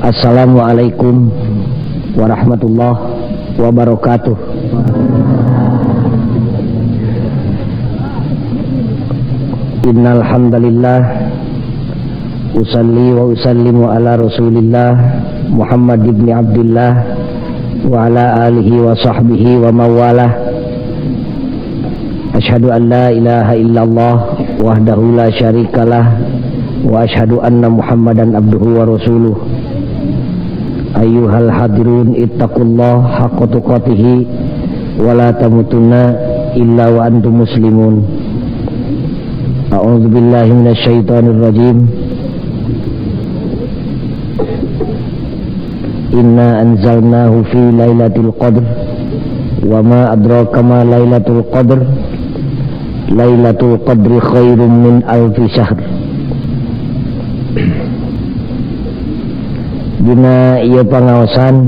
Assalamualaikum warahmatullahi wabarakatuh. Innal hamdalillah usalli wa usallimu ala Rasulillah Muhammad ibn Abdullah wa ala alihi wa sahbihi wa mawalah. Asyhadu an la ilaha illallah wahdahu la syarikalah wa asyhadu anna Muhammadan abduhu wa rasuluh. Ayyuhal hadirun ittaqullah haqqa tuqatihi wa la tamutunna illa wa antum muslimun. A'udzu billahi minasy syaithanir rajim. Inna anzalnahu fi lailatul qadr wa ma adraka ma lailatul qadr. Lailatul qadri khairum min alfi syahr. Dina ieu pangaosan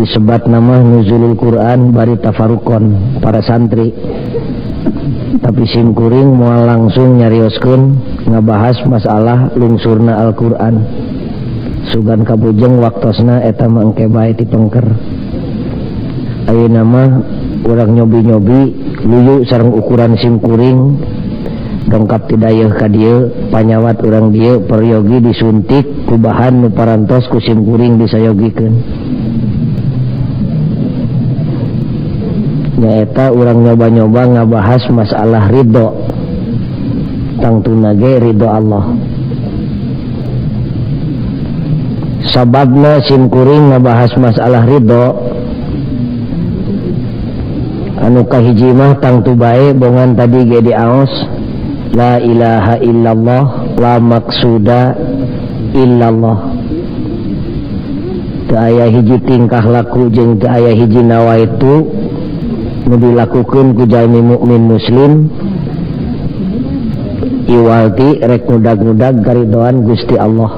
disebat nama nuzulul Quran bari tafarukon para santri. Tapi simkuring moal langsung nyarioskeun ngabahas masalah lungsurna Al-Qur'an. Sugan kabujeng waktosna eta mangke bae dipengker. Ayeuna mah urang nyobi-nyobi luyu sareng ukuran simkuring dongkap ti dayeuh ka dieu panyawat urang dieu peryogi disuntik ku bahan nu parantos ku simkuring disayogikeun. Nyaeta urang nyoba-nyoba ngabahas masalah ridho, tangtuna ge ridho Allah. Sababna simkuring ngabahas masalah ridho anu kahiji mah tangtu bae bongan tadi ge diaos la ilaha illallah la maksuda illallah. Teu aya hiji tingkah laku jeung teu aya hiji nawaitu nu dilakukeun ku jalmi mukmin muslim iwalti rek ngudag-ngudag garidoan Gusti Allah.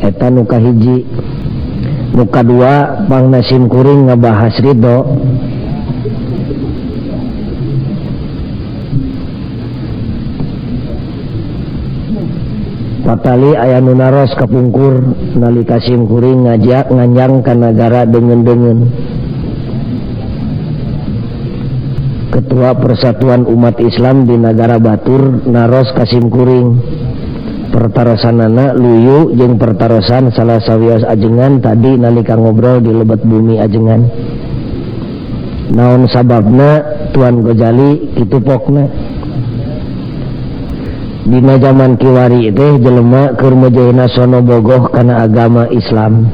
Eta nu kahiji. Nu kadua pangna simkuring ngabahas ridho. Patali aya nu naros kapungkur nalika simkuring ngajak nganjang ka nagara deungeun-deungeun. Ketua Persatuan Umat Islam di negara Batur naros ka simkuring. Pertarosanana luyu jeung pertarosan salah sawios ajengan tadi nalika ngobrol di lebat bumi ajengan. Naon sababna Tuan Ghazali kitu pokna. Dina zaman kiwari teh jelema keur mejehna sono bogoh kana agama Islam.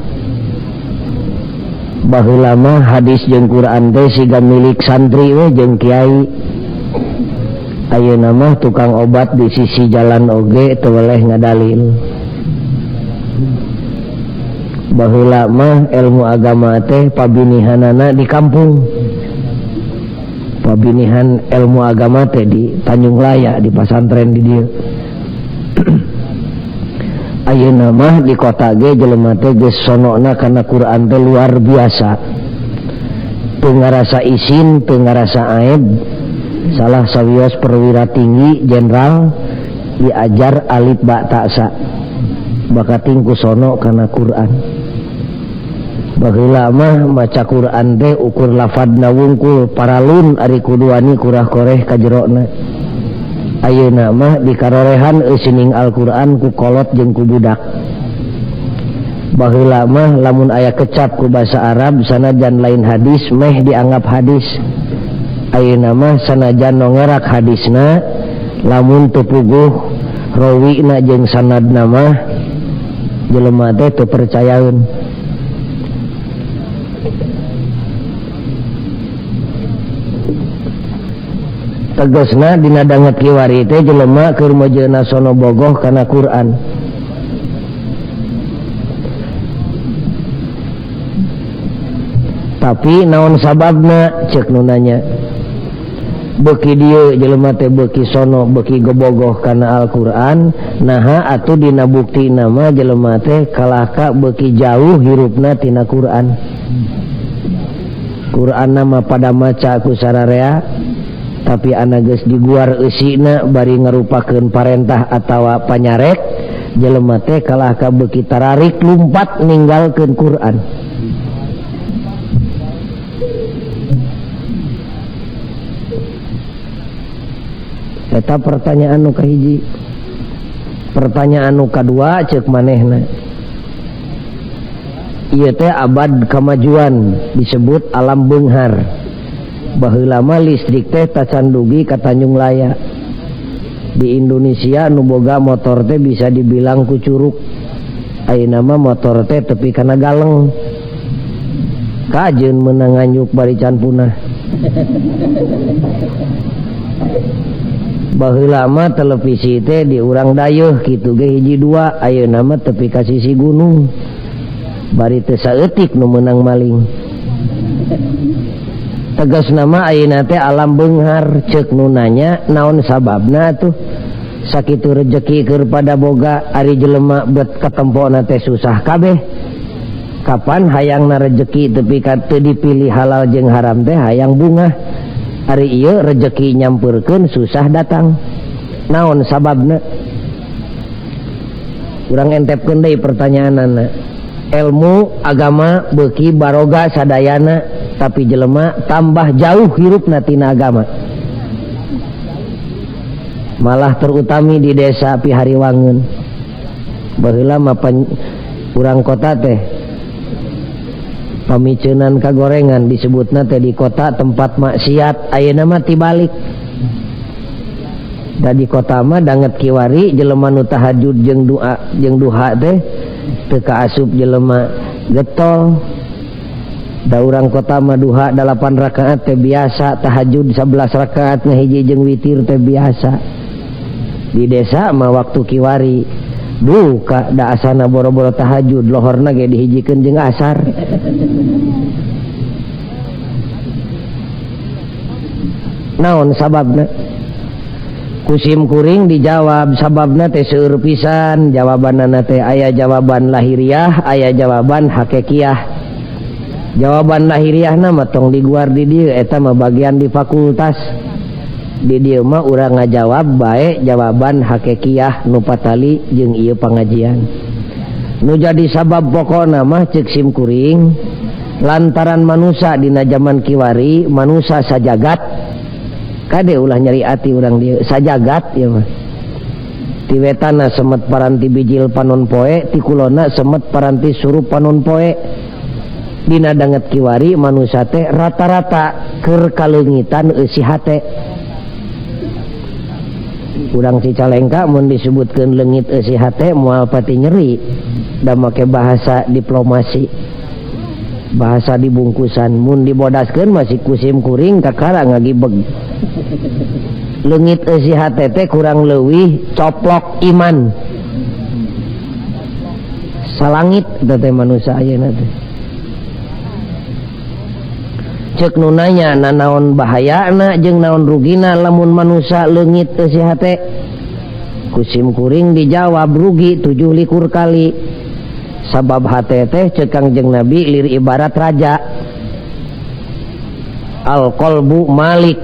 Baheula mah hadis jeung Quran teh siga milik santri we jeung kiai. Ayeuna mah tukang obat di sisi jalan oge teu weleh ngadalil. Baheula mah ilmu agama teh pabinihanana di kampung. Pabinihan ilmu agama teh di Tanjung Laya di pasantren di dieu. Ayeuna mah di kota ge jelema teh geus sonona kana Quran teh luar biasa. Teu ngarasa isin, teu ngarasa aib. Salah sawios perwira tinggi jenderal diajar alif ba ta sa. Bakating ku sono kana Quran. Baheula mah maca Quran teh ukur lafadna wungkul paralun ari kuduani kurah koreh ka jerona. Ayeuna mah dikarorehan eusining Al-Qur'an ku kolot jeung ku budak. Baheula mah lamun aya kecap ku basa Arab sanajan lain hadis meh dianggap hadis. Ayeuna mah sanajan nongerak hadisna lamun teu puguh rawina jeung sanadna mah jelema teh teu percayaeun. Tegasna dina danget kiwari teh jelema keur mejeuhna sono bogoh kana Quran. Tapi naon sababna ceuk nu nanya. Beuki dieu jelema teh beuki sono beuki gebogoh kana Al-Qur'an, naha atuh dina buktina mah jelema teh kalahka beuki jauh hirupna tina Qur'an. Qur'an nama pada maca ku sararea tapi anak geus diguar eusina bari ngarupakeun parentah atawa panyarek jelema teh kalah ka beuki tararik lumpat ninggalkeun Quran. Eta pertanyaan nu kahiji. Pertanyaan nu kadua ceuk manehna, ieu teh abad kamajuan disebut alam beunghar. Baheula mah listrik teh tacan dugi ka Tanjung Laya. Di Indonesia nu boga motor teh bisa dibilang ku curug. Ayeuna mah motor teh tepi kana galeng. Kajeun meunang nganyuk bari can punah. Baheula mah televisi teh di urang dayeuh kitu ge hiji dua, ayeuna mah tepi ka sisi gunung. Bari teu saeutik nu meunang maling. Tegas nama ayeuna teh alam beunghar. Ceuk nu nanya naon sababna tuh sakitu rezeki keur pada boga ari jelema bet katempona teh susah kabeh. Kapan hayangna rezeki tepi ka teu dipilih halal jeung haram teh hayang bungah. Ari ieu rezeki nyampeurkeun susah datang. Naon sababna? Urang entepkeun deui pertanyaanana. Ilmu agama beuki baroga sadayana, tapi jelema tambah jauh hirupna tina agama. Malah terutami di desa Pihariwangeun. Baheula mah urang kota teh pamiceunan kagorengan disebutna teh di kota tempat maksiat, ayeuna mah tibalik. Da di kota mah danget kiwari jelema nu tahajud jeung duha teh teu kaasup jelema getol. Da urang kota mah duha 8 rakaat teh biasa, tahajud 11 rakaat ngahiji jeung witir teh biasa. Di desa mah waktu kiwari duka da asana boro-boro tahajud, lohorna ge dihijikeun jeung asar. Naon sababna? Kusim kuring dijawab sababna teh seueur pisan. Jawabanna teh aya jawaban lahiriah, aya jawaban hakikiah. Jawaban lahiriahna mah tong diguar di dieu, eta mah bagian di fakultas. Di dieu mah urang ngajawab bae jawaban hakikiah nu patali jeung ieu pangajian. Nu jadi sabab pokona mah ceuk sim kuring lantaran manusia dina zaman kiwari manusia sajagat. Kade ulah nyari ati urang dieu sajagat ya mah. Ti wetana semet paranti bijil panon poe, ti kulona semet paranti surup panon poe. Dina danget kiwari manusia teh rata-rata keur kaleungitan eusi hate. Urang Cicalengka mun disebutkeun leungit eusi hate moal pati nyeri. Da make bahasa diplomasi. Bahasa dibungkusan mun dibodaskeun masih kusim kuring kakara ngagibeg. Leungit eusi hate teh kurang leuwih coplok iman. Salangit teh manusia ayeuna teh. Ceuk nu nanya naon bahayana jeung naon rugina lamun manusia leungit eusi hate. Kusim kuring dijawab rugi 7 kali. Sabab hate teh ceuk Kangjeng Nabi lir ibarat raja. Al qalbu malik.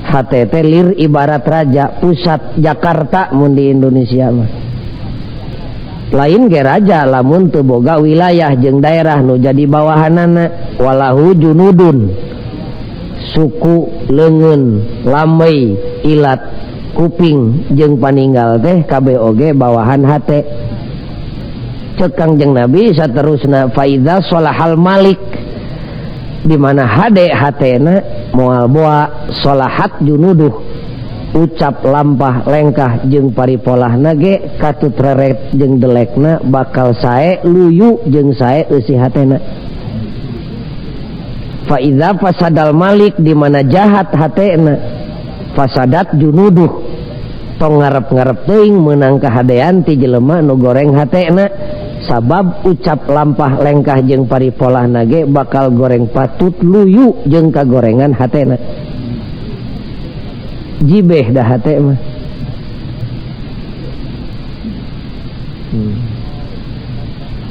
Hate teh lir ibarat raja, pusat Jakarta mun di Indonesia mah. Lain ge raja lamun teu boga wilayah jeung daerah nu jadi bawahanana. Walahu junudun, suku, leungeun, lamei, ilat, kuping jeung paninggal teh kabeh oge bawahan hate. Ceuk Kangjeng Nabi saterusna faidza sholahal malik, di mana hade hatena moal boa sholahat junuduh, ucap lampah lengkah jeung paripolahna ge katut reret jeung delekna bakal sae luyu jeung sae eusi hatena. Fa idza fasadal malik, di mana jahat hatena fasadat junuduh, tong ngarep-ngarep teuing meunang kahadean ti jelema nu goreng hatena. Sabab ucap lampah lengkah jeung paripolahna ge bakal goreng patut luyu jeung kagorengan hatena. Jibeh dah hate mah.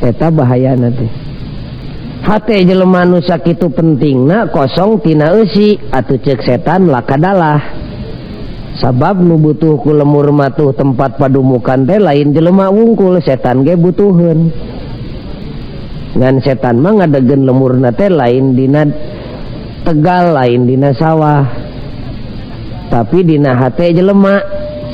Eta bahayana teh. hate jelema nu sakitu pentingna kosong tina eusi atuh ceuk setan lakadalah. Sabab nu butuh ku lemur matuh tempat padumukan teh lain jelema wungkul, setan ge butuheun. Ngan setan mah ngadegen lemurna teh lain dina Tegal, lain dina sawah. Tapi dina hate jelema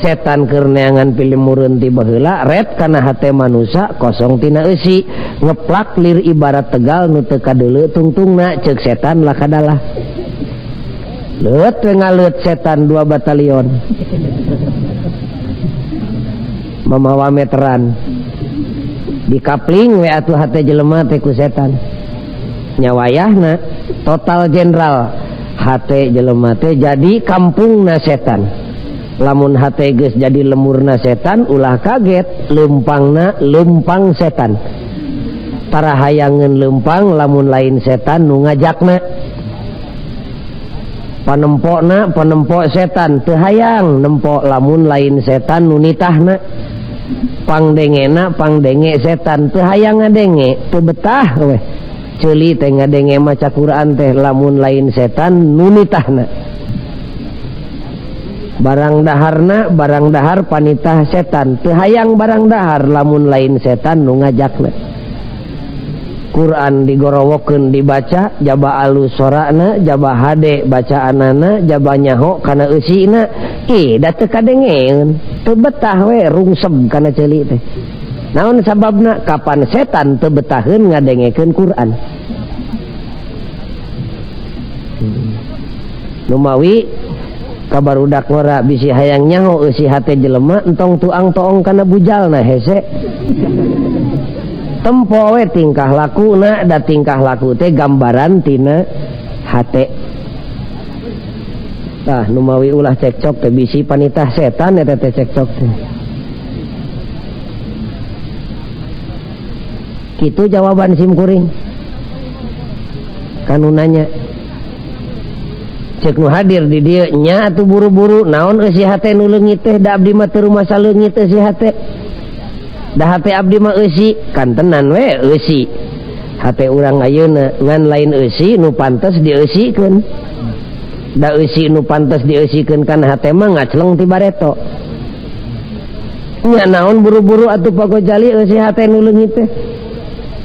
setan keur neangan pilemureun ti baheula ret kana hate manusia kosong tina eusi ngeplak lir ibarat Tegal nu teu kadeuleu tungtungna ceuk setan lakadalah. Leut we ngaleut setan 2 batalion mamawa meteran dikapling we atuh hate jelema teh ku setan nyawayahna total jenderal hate jelema teh jadi kampungna setan. Lamun hate geus jadi lemurna setan ulah kaget leumpangna leumpang setan. Tarahayangeun leumpang lamun lain setan nu ngajakna. Panempok setan teu hayang nempok lamun lain setan nu nitahna. Pangdengena pangdenge setan teu hayang ngadenge teu betah we. Ceuli teh ngadenge maca Quran teh lamun lain setan nu nitahna. Barang dahar panitah setan teu hayang barang dahar lamun lain setan nu ngajakna. Quran digorowokeun dibaca jaba alus sorana jaba hade bacaanana jaba nyaho kana eusina da teu kadengeun teu betah we rungseb kana ceuli teh. Naon sababna? Kapan setan teu betaheun ngadengekeun Quran. Numawi kabarudak ngora bisi hayang nyaho eusi hate jelema entong tuang toong kana bujalna hese. Tempo we tingkah lakuna da tingkah laku teh gambaran tina hate. Tah numawi ulah cekcok teh bisi panitah setan eta teh cekcok teh. Kitu jawaban simkuring. Kanu nanya. Cek nu hadir di dieu nya atuh buru-buru naon eusi hate nu leungit teh da abdi mah teu rumasa leungit eusi hate. Da hate abdi mah eusi kan tenan we eusi. Hate urang ayeuna ngan lain eusi nu pantes dieusikeun. Da eusi nu pantes dieusikeun kan hate mah ngacleng ti bareto. Nya naon buru-buru atuh pagojali eusi hate nu leungit teh.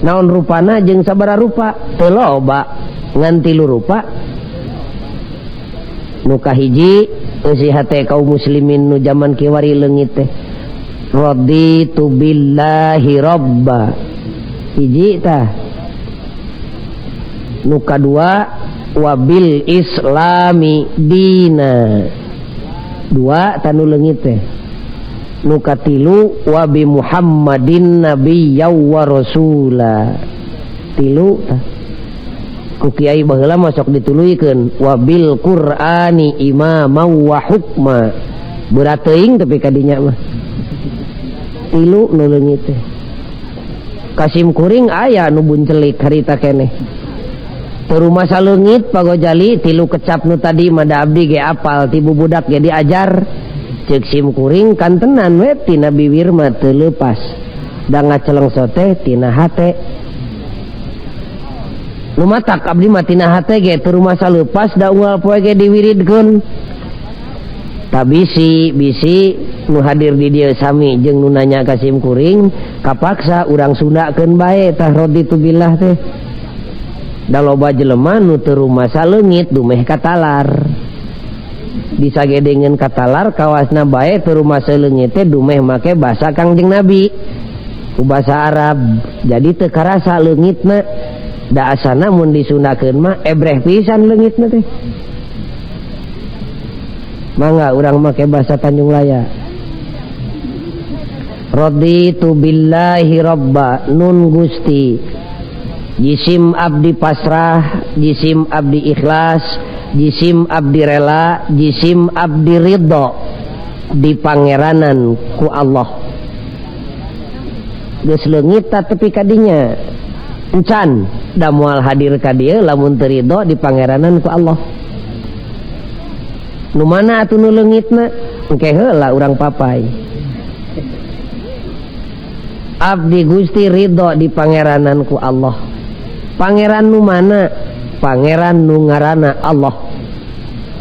Naon rupana jeung sabaraha rupa? Teu loba ngan 3 rupa. Nu kahiji eusi hate kaum muslimin nu zaman kiwari leungit teh. Raditu billahi robba hiji tah. Nu kadua wabil islami dina 2 tanu leungit teh. Nu katilu wabi muhammadin nabiyya wa rasula 3 tah. Ku kiai baheula masuk dituluykeun wabil qur'ani imama wa hukma berat teuing tapi kadinya mah 3 nu leungit teh. Kasim kuring aya nu buncelik harita keneh. Teu rumasa leungit pagojali 3 kecap nu tadi mah da abdi ge apal ti bubudak ge diajar. Ceuk sim kuring kan tenan we tina bibir mah teu leupas. Da ngacelengso teh tina hate. Nu matak abdi mah tina hate ge teu rumasa leupas da unggal poe ge diwiridkeun. Bisi nu hadir di dieu sami jeung nu nanya ka sim kuring kapaksa urang sundakeun bae tah raditu billah teh. Da loba jelema nu teu rumasa leungit dumeh katalar. Disagedengeun katalar kawasna bae teu rumasa leungit teh dumeh make basa Kangjeng Nabi. Ku basa Arab. Jadi teu karasa leungitna. Da asana mun disundakeun mah ebreh pisan leungitna teh. Mangga urang make bahasa Tanjung Laya. Raditu billahi robba nun Gusti. Jisim abdi pasrah, jisim abdi ikhlas, jisim abdi rela, jisim abdi ridho di pangeranan ku Allah. Geus leungit tepi kadinya. Encan da moal hadir ka dieu lamun teu ridho di pangeranan ku Allah. Nu mana atuh nu leungitna? Engke heula urang papai. Abdi Gusti ridho di pangeranan ku Allah. Pangeran nu mana? Pangeran nu ngaranna Allah.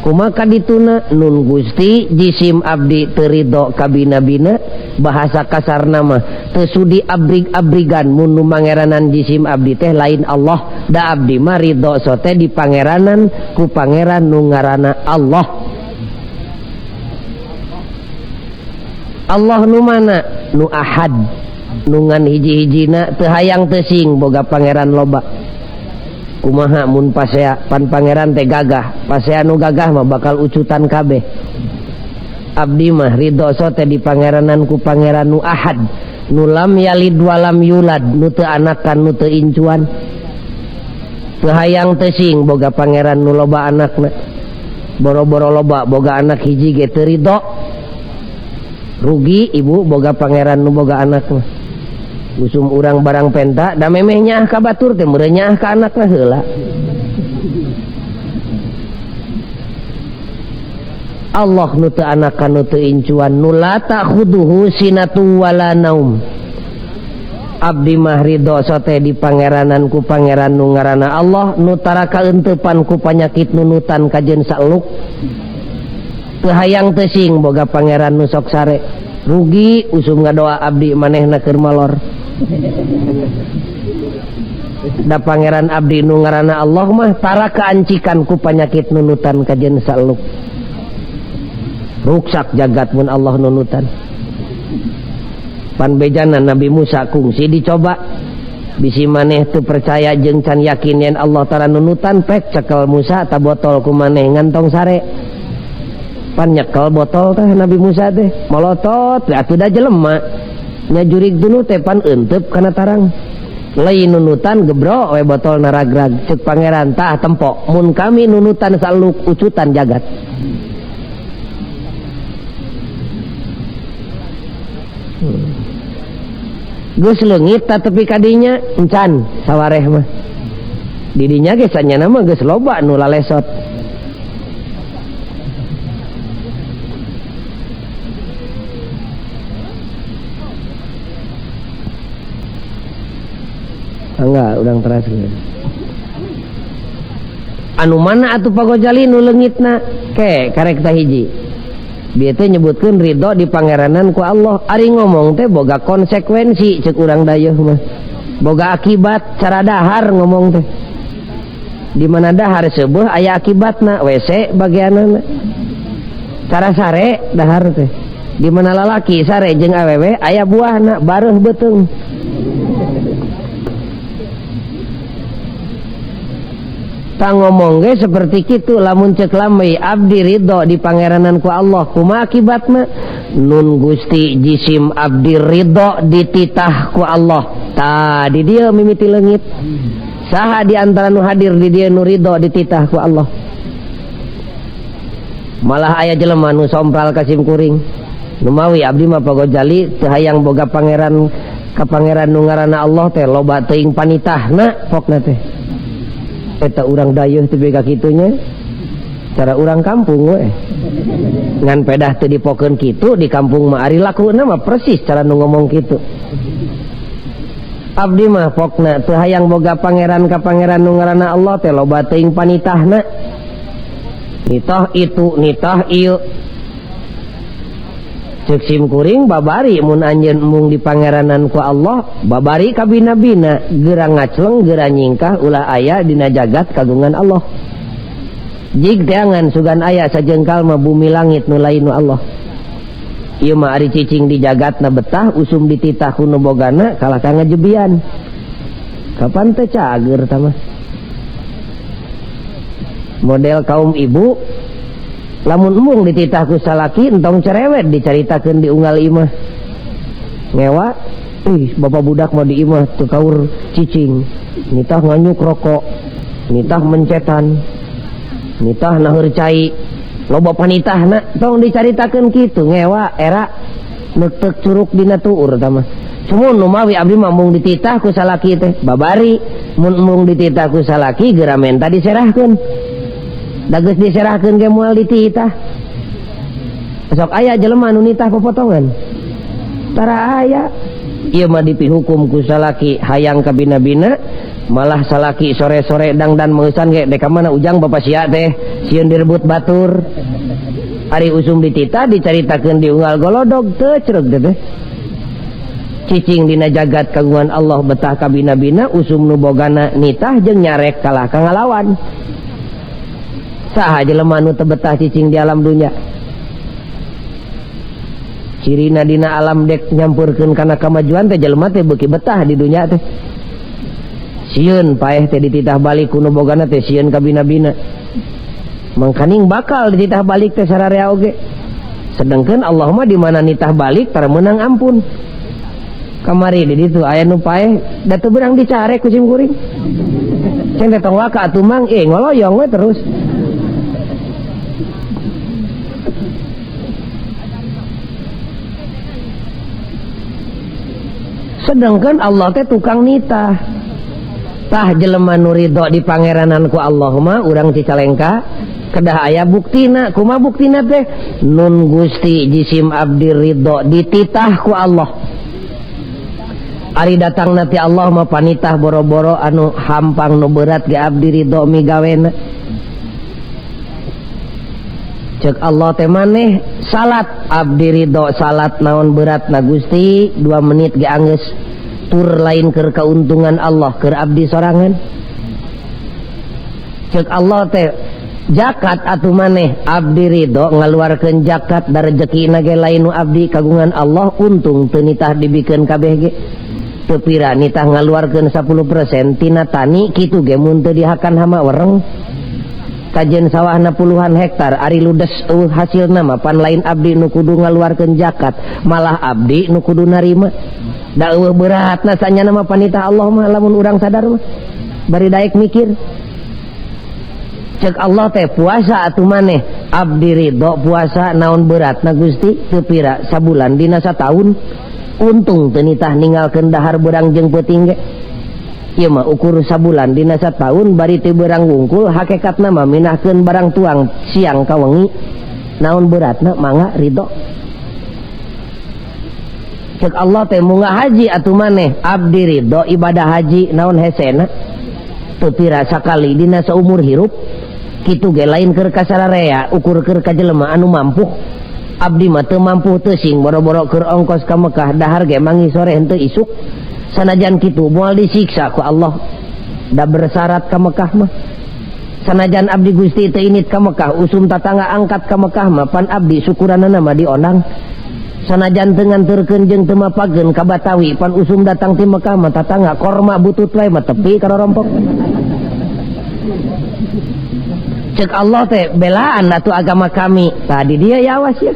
Kumaha dituna nun Gusti jisim abdi teu ridho ka bina-bina, bahasa kasar nama teu sudi abrig-abrigan mun nu mangeranan jisim abdi teh lain Allah, da abdi mah ridho sote di pangeranan ku pangeran nu ngaranna Allah. Allah nu mana? Nu ahad, nu ngan hiji-hijina teu hayang teu sing boga pangeran loba. Kumaha mun pasea pan pangeran teh gagah, pasea nu gagah mah bakal ucutan kabeh. Abdi mah ridho sote di pangeranan ku pangeran nu ahad, nu lam yalid walam yulad, nu teu anakan nu teu incuan, teu hayang teu sing boga pangeran nu loba anakna. Boro-boro loba boga anak hiji ge teu ridho. Rugi ibu boga pangeran nu boga anak mah. Usum urang barang penta da memehnya ka batur teh meureunnya ka anakna heula. Allah nu teu anakan nu teu incuan, nu la ta'khuduhu sinatun wala naum. Abdi mah ridho sote di pangeranan ku pangeran nu ngaranna Allah, nu tara kaeuntepan ku panyakit nunutan kajeun saeluk. Teu hayang teu sing boga pangeran nu sok sare. Rugi usum ngadoa abdi manehna keur malor. Da pangeran abdi nu ngaranna Allah mah tara kaancikan ku panyakit nunutan kajeun saeluk. Ruksak jagat mun Allah nunutan. Pan bejana Nabi Musa kungsi dicoba. Bisi maneh teu percaya jeung can yakin yen Allah tara nunutan, pek cekel Musa ta botol ku maneh ngantong sare. Pan nyekel botol teh Nabi Musa teh molotot atuh da jelema nya jurig dulu teh pan euteup kana tarang lain nunutan gebro we botol naragrag ceuk pangeran tah tempo mun kami nunutan saluk ucutan jagat. Geus leungit ta tepi kadinya encan sawareh mah di dinya ge sanyana mah geus loba nu lalesot. Enggak, udang terakhir. Anu mana atuh pagojali nu leungitna? Ke karek tah hiji. Bieu teh nyebutkeun ridho di pangeranan ku Allah. Ari ngomong teh boga konsekuensi ceuk urang dayeuh mah. Boga akibat cara dahar ngomong teh. Di mana dahar seueuh aya akibatna, WC bagianana. Cara sare dahar teh. Di mana lalaki sare jeung awewe aya buahna bareuh beuteung. Tak ngomong ge seperti kitu lamun ceuk lamai abdi ridho di pangeranan ku Allah kumaha akibatna nun Gusti jisim abdi ridho dititah ku Allah tah di dieu mimiti leungit saha di antara nu hadir di dieu nu ridho dititah ku Allah malah aya jelema nu sompral kasim kuring nu mawi abdi mah pagojali teu hayang boga pangeran ka pangeran nu ngaranna Allah teh loba teuing panitahna pokna teh. Eta urang dayeuh teu bega kitunya cara urang kampung we ngan pedah teu dipokeun kitu di kampung mah ari lakuna mah persis cara nu ngomong kitu. Abdi mah pokna teu hayang boga pangeran ka pangeran nu ngaranna Allah teh loba teuing panitahna nitah itu nitah ieu ceuk sim kuring babari mun anjeun mung di pangeranan ku Allah babari ka bina-bina geura ngacleng geura nyingkah ulah aya dina jagat kagungan Allah jig teangan sugan aya sajengkal mah bumi langit nu lain nu Allah ieu mah ari cicing di jagatna betah usum dititah ku nu bogana kalah ka ngajebian kapan teh cager tah mah model kaum ibu lamun embung dititah ku salaki entong cerewet dicaritakeun di unggal imah ngewa ih bapak budak mah di imah teu kaur cicing nitah nganyuk rokok nitah mencetan nitah naeur cai loba panitahna tong dicaritakeun kitu ngewa era neuteuk curug dina tuur tah mah cumun nu mawi abdi mah mung dititah ku salaki teh babari mun mung dititah ku salaki geura menta diserahkeun dageus diserahkeun ge moal dititah sok aya jelema nu nitah popotongan tara aya ieu mah dipihukum ku salaki hayang ka bina-bina malah salaki sore-sore dangdan meusan ge deka mana ujang bapak sia teh sieun direbut batur ari usum ditita dicaritakeun diunggal golodog teu cereg teh cicing dina jagat kagungan Allah betah kabina-bina usum nu bogana nitah jeung nyarek kalah ka ngalawan saha jelema nu teu betah cicing di alam dunya cirina dina alam dek nyampurkeun kana kamajuan teh jelema teh beuki betah di dunya teh sieun paeh teh dititah balik ku nu bogana teh sieun kabina-bina mangkaning bakal dititah balik teh sararea oge sedengkeun Allah mah di mana nitah balik tara meunang ampun kamari di ditu aya nu paeh da teu beurang dicarek ku sim kuring cenah teh tong waka atuh mang ngoloyong we terus sedangkan Allah teh tukang nitah tah jelema nu ridho di pangeranan ku Allah mah urang Cicalengka kedah aya buktina kumaha buktina teh nun Gusti jisim abdi ridho dititah ku Allah ari datang nanti Allah mah panitah boro-boro anu hampang nu berat ge abdi ridho migawena cek Allah teh maneh salat abdi ridho salat naon berat na Gusti 2 menit ge anggeus tur lain keur kauntungan Allah keur abdi sorangan cek Allah teh zakat atuh maneh abdi ridho ngaluarkeun zakat da rezekina ge lain nu abdi kagungan Allah untung teu nitah dibikeun kabeh ge teu pira nitah ngaluarkeun 10% tina tani kitu ge mun teu dihakan hama wereng kajen sawahna puluhan hektar ari ludes hasilna mah pan lain abdi nu kudu ngaluarkeun zakat malah abdi nu kudu narima da eueuh beratna sanyana mah panitah Allah mah lamun urang sadar mah bari daek mikir cek Allah teh puasa atuh maneh abdi ridho puasa naon beratna Gusti teu pira sabulan dina sataun untung teu nitah ninggalkeun dahar beurang jeung peuting ge ieu mah ukur sabulan dina sataun bari teu beurang wungkul hakikatna mah minahkeun barang tuang siang ka wengi naon beratna mangga ridho cek Allah teh munga haji atuh maneh abdi ridho ibadah haji naon hesena teu pira sakali dina saumur hirup kitu ge lain keur kasararea ukur keur ka jelema anu mampu abdi mah teu mampu teu sing boro-boro keur ongkos ka Mekah dahar ge mangi sore henteu isuk sanajan kitu moal disiksa ku Allah da bersyarat ka Mekah mah sanajan abdi Gusti teu init ka Mekah usum tatangga angkat ka Mekah mah pan abdi syukuranana mah dionang sanajan teu nganturkeun jeung teu mapageun ka Batawi pan usum datang ti Mekah mah tatangga korma butut wae mah tepi karorompok cek Allah teh belaan atuh agama kami tadi dia ya awas ya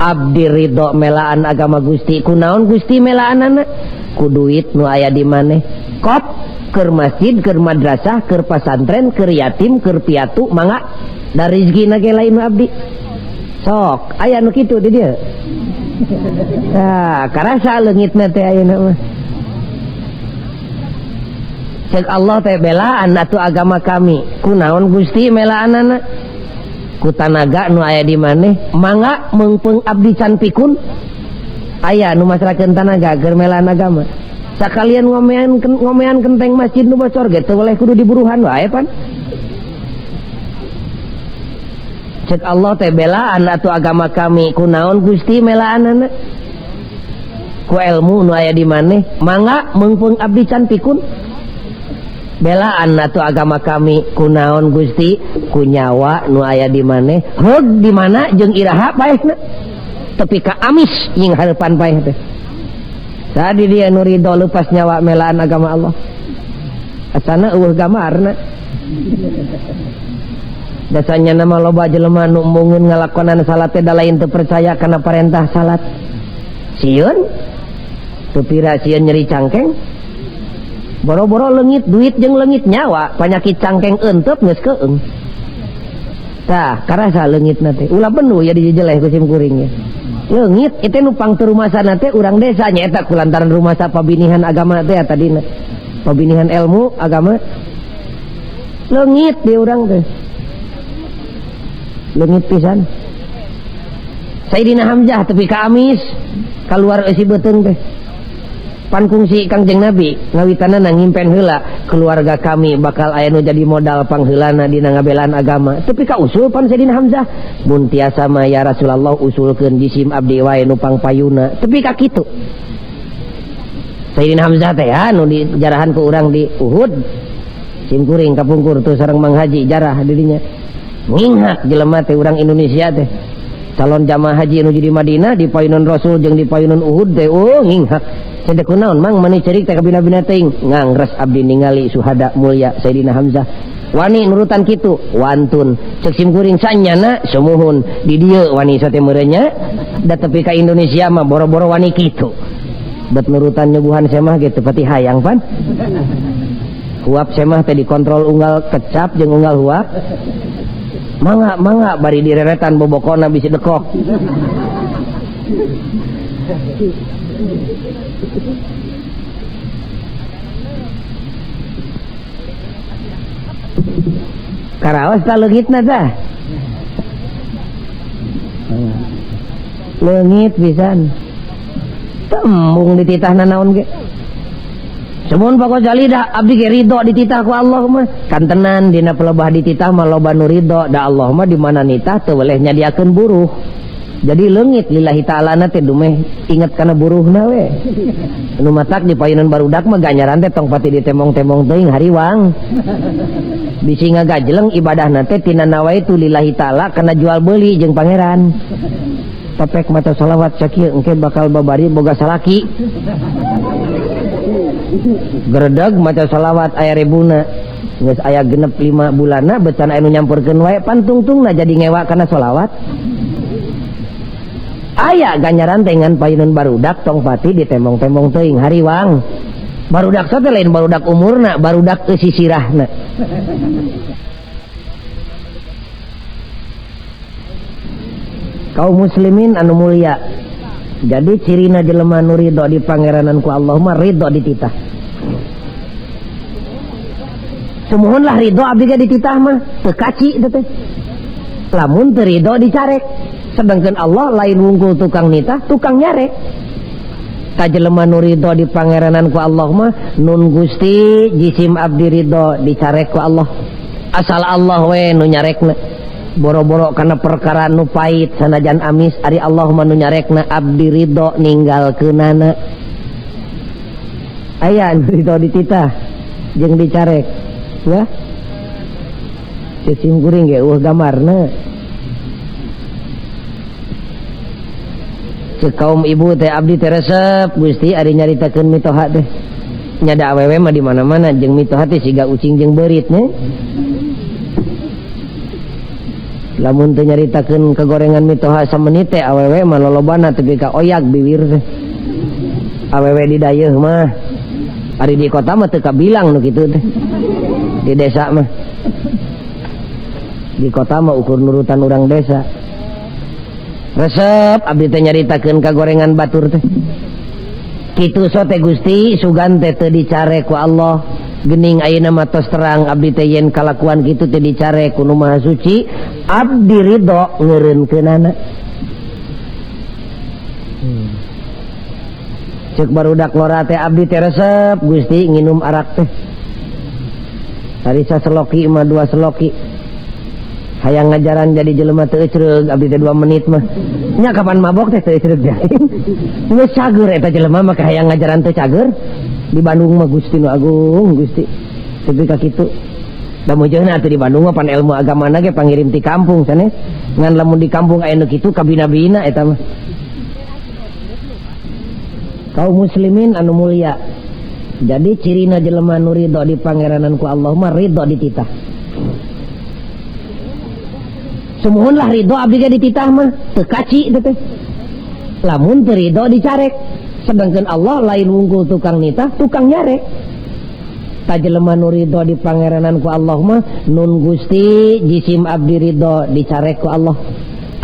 abdi ridho melaan agama Gusti kunaon Gusti melaanana ku duit nu aya di maneh kop keur masjid keur madrasah keur pasantren keur yatim keur piatu mangga da rezekina ge lain abdi sok aya nu kitu di dieu tah karasa leungitna teh ayeuna mah cek Allah teh belaan atuh agama kami kunaon Gusti melaanana ku tanaga nu aya di maneh mangga meungpeung abdi can pikun aya nu masrakeun tanaga keur melaan agama sakalian ngomean kenteng masjid nu bocor ge teu boleh kudu diburuhan wae pan cek Allah teh belaan atuh agama kami kunaon Gusti melaanana ku ilmu nu aya di maneh mangga meungpeung abdi can pikun belaan atuh agama kami kunaon Gusti ku nyawa nu aya di maneh heug di mana jeung iraha paehna tepi ka amis nying hareupan paeh teh tadi dia nu ridho leupas nyawa melaan agama Allah asana eueuh gamarna dasanya nama loba jelema nu mungun ngalakonan salat teh da lain teu percaya kana parentah salat sieun teu pira sieun nyeri cangkeng boro-boro leungit duit jeung leungit nyawa panyakit cangkeng eunteut geus keung tah karasa leungitna teh ulah benuh ya dijejeleh ku sim kuring ya leungit itu nupang ke rumah sana teh urang desa nyaeta kulantaran rumah sa pabinihan agama teh tadina pabinihan ilmu agama leungit di urang teh leungit pisan Sayyidina Hamzah tepi ka amis keluar isi beuteung teh pan kungsi Kangjeng Nabi ngawitanana ngimpen heula keluarga kami bakal aya nu jadi modal pangheulana dina ngabelaan agama. Tapi ka usul pan Sayyidina Hamzah mun tiasa mah ya Rasulullah usulkeun jisim abdi wae nu pangpayuna. Tapi ka kitu Sayyidina Hamzah teh anu dijarahan ku urang di Uhud sim kuring kapungkur tuh sareng Mang Haji jarah dirinya ngingak jelema teh urang Indonesia teh calon jamaah haji anu di Madinah di payunan Rasul jeung di payunan Uhud teh ngingak cedek kunaon Mang mani cerik teh ka bina-bina teuing ngangres abdi ningali suhada mulia Sayyidina Hamzah wani nurutan kitu wantun cek sim kuring sanyana sumuhun di dieu wani sote meureunya da tepi ka Indonesia mah boro-boro wani kitu bet nurutan nyuguhan semah gitu pati hayang pan huap semah teh dikontrol unggal kecap jeung unggal huap mangga bari direretan bobokona bisi dekok karaos ta leungitna tah leungit pisan tembung dititahna naon ge semun pokok jali dah abdi ge ridho dititah ku Allah mah kan tenan dina pelebah dititah mah loba nu ridho da Allah mah di mana nitah teu weleh nyadiakeun buruh jadi leungit lillahi ta'ala na teh dumeh inget kana buruhna we nu matak di payunan barudak mah ganjaran teh tong pati ditemong-temong teuing hariwang bisi ngagajleng ibadahna teh tina nawaitu lillahi ta'ala kana jual beuli jeung pangeran tepek mata salawat sakieu engke bakal babari boga salaki geredeg maca salawat aya ribuna geus aya genep 5 bulanna becan aya nu nyampurkeun wae pantungtungna jadi ngewa kana salawat aya ganjaran tengan payunan barudak tong pati ditemong-temong teuing hariwang barudak teh lain barudak umurna barudak teu sisirahna kaum muslimin anu mulia jadi cirina jelema nu ridho di pangeranan ku Allah mah ridho dititah sumuhun lah ridho abdi ge dititah mah teu kaci teh lamun teu ridho dicarek sedangkan Allah lain wungkul tukang nitah tukang nyarek ka jelema nu ridho di pangeranan ku Allah mah nun Gusti jisim abdi ridho dicarek ku Allah asal Allah we nu nyarekna boro-boro karena perkara nu pait sanajan amis ari Allah manu nyarekna abdi ridho ninggalkeunana aya ridho dititah jeung dicarek ya sim kuring ge gambarna cek kaum ibu teh abdi teh resep Gusti ari nyaritakeun mitoha teh nyada awewe mah di mana-mana jeung mitoha teh siga ucing jeung beurit nya lamun teu nyaritakeun kegorengan mitoha samenit teh awewe mah lolobana tepi ka oyak bibir teh awewe di dayeuh mah ari di kota mah teu kabilang nu kitu teh di desa mah di kota mah ukur nurutan urang desa resep abdi teh nyaritakeun kagorengan batur teh kitu sote Gusti sugan teh teu dicare ku Allah gening ayeuna mah tos terang abdi teh yen kalakuan kitu teh dicare ku Nu Maha Suci abdi ridho ngeureunkeunana cek barudak lora teh abdi teh resep Gusti nginum arak teh sarisa seloki mah 2 seloki hayang ngajaran jadi jelema teu ecreug abdi teh 2 menit mah nya kapan mabok teh teu ecreug jaing geus cager eta jelema mah hayang ngajaran teh cager di Bandung mah Gusti nu agung Gusti tapi ka kitu da meujeunna atuh di Bandung mah pan ilmu agamana ge pangirim ti kampung sanes ngan lamun di kampung aya nu kitu kabina-bina eta mah kaum muslimin anu mulia jadi cirina jelema nu ridho di pangeranan ku Allah mah ridho dititah sumuhun lah ridho abdi ge dititah mah teu kaci teh lamun teu ridho dicarek sedangkan Allah lain wungkul tukang nitah tukang nyarek ta jelema nu ridho di pangeranan ku Allah mah nun Gusti jisim abdi ridho dicarek ku Allah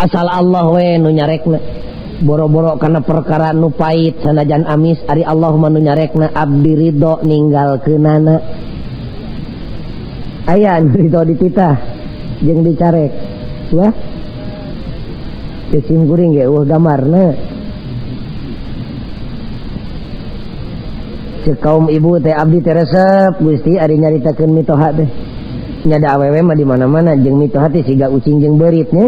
asal Allah we nu nyarekna boro-boro karena perkara nu pait sanajan amis ari Allah mah nu nyarekna abdi ridho ninggalkeunana aya ridho dititah jeung dicarek wah sim kuring ge gambarna Cek kaum ibu teh abdi teh resep Gusti ari nyaritakeun mitoha teh nyada awewe mah di mana-mana jeung mitoha teh siga ucing jeung beurit nya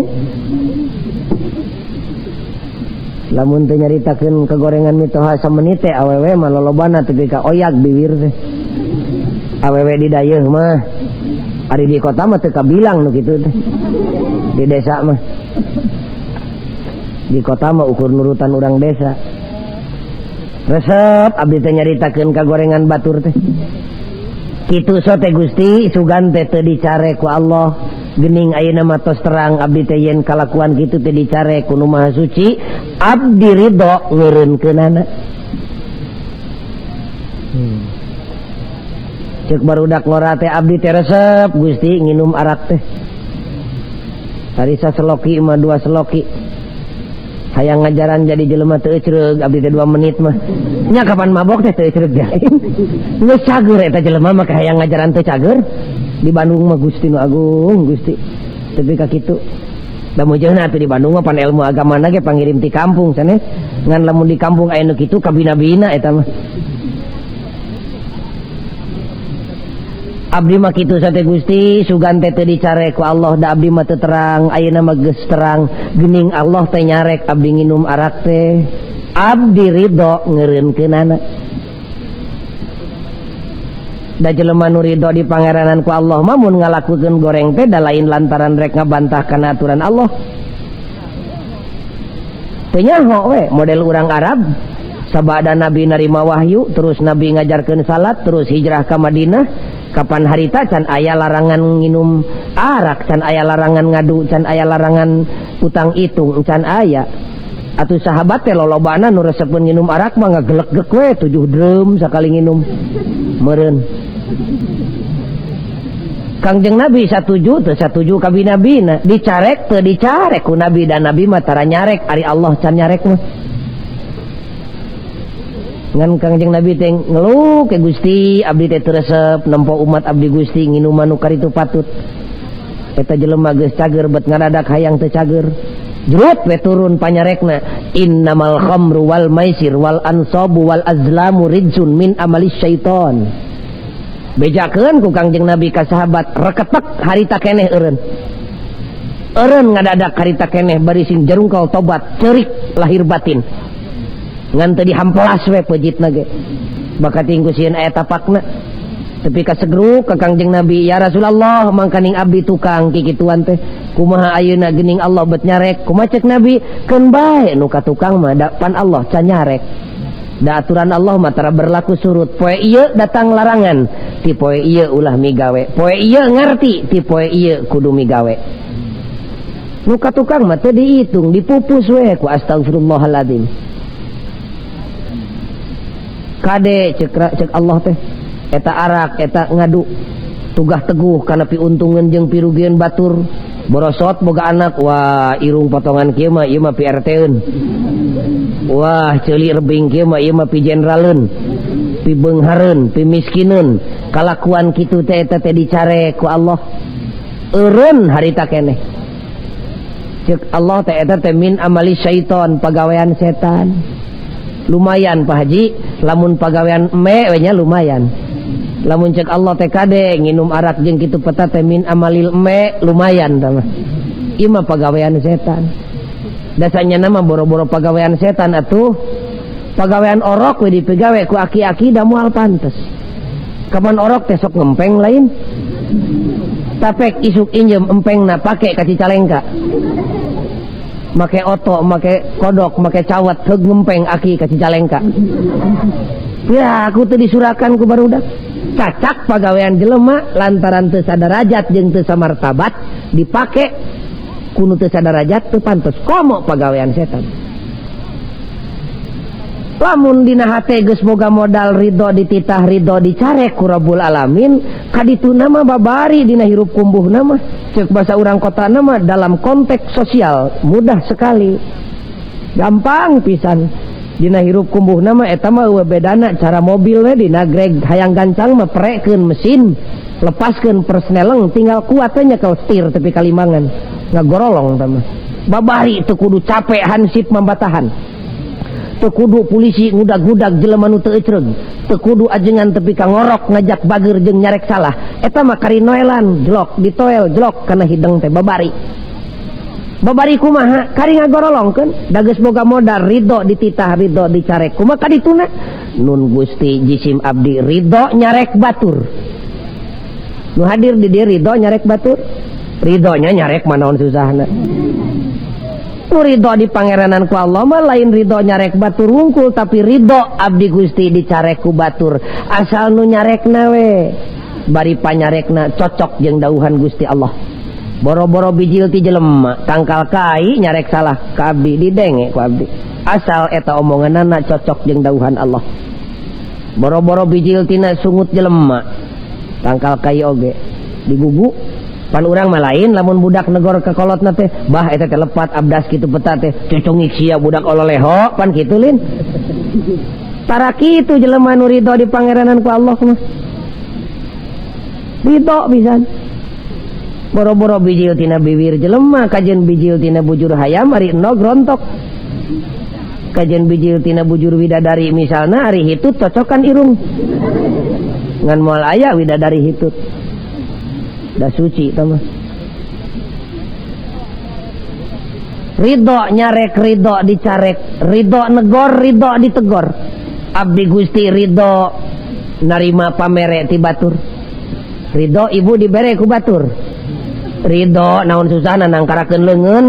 lamun teh nyaritakeun kegorengan mitoha samenit teh awewe mah lolobana teh ka oyak bibir teh awewe di dayeuh mah ari di kota mah teu kabilang nu kitu teh di desa mah di kota mah ukur nurutan urang desa resep abdi teh nyaritakeun kagorengan batur teh kitu so teh Gusti sugan teh teu dicare ku Allah geuning ayeuna mah tos terang abdi teh yen kalakuan kitu teh dicare ku Nu Maha Suci abdi ridho ngeureunkeunana cek barudak ngora teh abdi teh resep Gusti nginum arak teh tadi saseloki mah 2 seloki hayang ngajaran jadi jelema teu ecreug abdi teh 2 menit mah nya kapan mabok teh teu ecreug jain geus cager eta jelema mah hayang ngajaran teu cager di Bandung mah Gusti nu agung Gusti tapi ka kitu da mujeuhna atuh di Bandung mah pan ilmu agamana ge pangirim ti kampung sanes ngan lamun di kampung aya nu kitu kabina-bina eta mah abdi mah kitu sate Gusti sugan teh teu dicare ku Allah da abdi mah teu terang ayeuna mah geus terang geuning Allah teh nyarek abdi nginum arak teh abdi ridho ngeureunkeunana da jelema nu ridho di pangeranan ku Allah mah mun ngalakukeun goreng teh da lain lantaran rek ngabantah kana aturan Allah teu nyaho we model urang Arab sabada Nabi narima wahyu terus Nabi ngajarkeun salat terus hijrah ka Madinah kapan harita can aya larangan nginum arak can aya larangan ngadu can aya larangan utang itung can aya atuh sahabat teh lolobana nu resepkeun nginum arak mah ngageleg-gek we 7 drum sakali nginum meureun Kangjeng Nabi satuju teu satuju ka bina-bina dicarek teu dicarek ku Nabi dan Nabi mah tara nyarek ari Allah can nyarek mah ngan Kangjeng Nabi teh ngeluh ke Gusti abdi teh teu resep nempo umat abdi Gusti nginuman nu karitu patut eta jelema geus cager bet ngadadak hayang teu cager jerut we turun panyarekna innamal khamru wal maisir wal ansabu wal azlamu rijsun min amalis syaiton bejakeun ku Kangjeng Nabi ka sahabat reketek harita keneh eureun ngadadak harita keneh bari sing jarungkal tobat ceurik lahir batin ngan teu dihamplas we peujitna ge bakat tingku sieun aya tapakna tapi ka segruk ka Kangjeng Nabi ya Rasulullah mangkaning abdi tukang kikituan teh kumaha ayeuna geuning Allah bet nyarek kumaha cek Nabi keun bae nu ka tukang mah da pan Allah can nyarek da aturan Allah mah tara berlaku surut poe ieu datang larangan ti poe ieu ulah migawe poe ieu ngarti ti poe ieu kudu migawe nu ka tukang mah teu diitung dipupus we ku astagfirullahaladzim kade cek Allah teh eta arak eta ngadu tugah teguh kana piuntungan jeung pirugieun batur borosot boga anak wah irung potongan kieu mah ieu mah pi RT-eun wah ceuli rebing kieu mah ieu mah pi jenderaleun pi beunghareun pi miskineun kalakuan kitu teh eta teh dicare ku Allah eureun harita keneh cek Allah teh eta teh min amali syaiton pagawean setan lumayan Pak Haji lamun pagawean me we nya lumayan lamun cek Allah teh kade nginum arak jeung kitu peta teh min amalil me lumayan tah mah ieu mah pagawean setan dasanya nama boro-boro pagawean setan atuh pagawean orok we dipegawe ku aki-aki da moal pantes kapan orok teh sok ngempeng lain tapek isuk injem empengna pake ka Cicalengka make oto, make kodok, make cawat heug ngempeng aki ka Cicalengka ya aku teu disurakan ku barudak cacak pagawean jelema lantaran teu sadarajat jeung teu samartabat dipake kudu teu sadarajat teu pantes komo pagawean setan lamun dina hate geus boga modal ridho dititah ridho dicarek ku Rabbul Alamin kadituna mah babari dina hirup kumbuhna mah cek basa urang kotana mah dalam konteks sosial mudah sekali gampang pisan dina hirup kumbuhna mah eta mah eueuh bedana cara mobil we dina greg hayang gancang mah prekeun mesin lepaskeun persneleng tinggal kuat we nyekel setir tepi kalimbangan ngagorolong tah mah babari teu kudu capek hansip mambatahan teu kudu polisi ngudag-gudag jelema nu teu ecreug, teu kudu ajengan tepi ka ngorok ngajak bager jeung nyarek salah. Eta mah karinoelan jelok ditoel jelok kana hideng teh babari. Babari kumaha? Kari ngagorolongkeun, da geus boga modal ridho dititah ridho dicarek. Kumaha kadituna? Nun Gusti jisim abdi ridho nyarek batur. Nu hadir di dieu ridho nyarek batur. Ridhonya nyarek manaon susahna. Ridho di pangeranan ku Allah mah lain ridho nyarek batur wungkul, tapi ridho abdi Gusti dicarek ku batur. Asal nu nyarekna we bari panyarekna cocok jeung dauhan Gusti Allah. Boro-boro bijil ti jelema tangkal kai nyarek salah ka abdi didenge ku abdi. Asal eta omonganna cocok jeung dauhan Allah. Boro-boro bijil tina sungut jelema tangkal kai oge digugu. Pan urang mah lain lamun budak negor ka kolotna teh bah eta teh lepat abdas kitu peta teh cucungik sia budak ololeho pan kitu lin. Tara kitu jelema nu ridho di pangeranan ku Allah mah. Ridho pisan. Boro-boro bijil tina bibir jelema kajen bijil tina bujur hayam ari endog rontok. Kajen bijil tina bujur widadari misalna ari hitut cocokan irung. Ngan moal aya widadari hitut. Dah suci tama. Ridho nyarek ridho dicarek, ridho negor ridho ditegor. Abdi Gusti ridho narima pamere ti batur. Ridho ibu dibere ku batur. Ridho naon susahna nangkarakeun leungeun.